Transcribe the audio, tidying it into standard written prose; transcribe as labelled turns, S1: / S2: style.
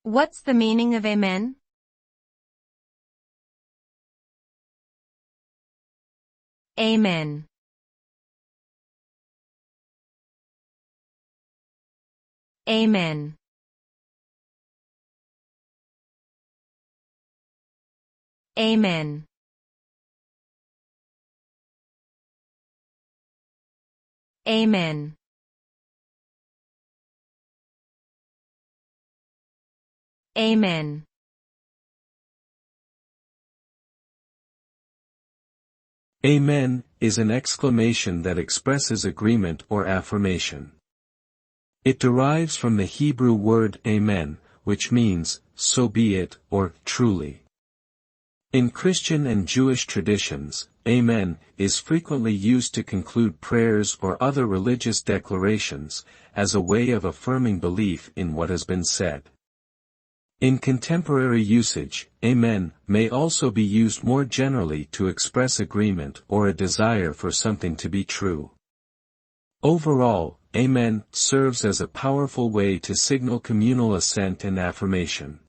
S1: What's the meaning of amen? Amen. Amen. Amen. Amen. Amen.
S2: Amen is an exclamation that expresses agreement or affirmation. It derives from the Hebrew word amen, which means, so be it, or truly. In Christian and Jewish traditions, amen is frequently used to conclude prayers or other religious declarations, as a way of affirming belief in what has been said. In contemporary usage, amen may also be used more generally to express agreement or a desire for something to be true. Overall, amen serves as a powerful way to signal communal assent and affirmation.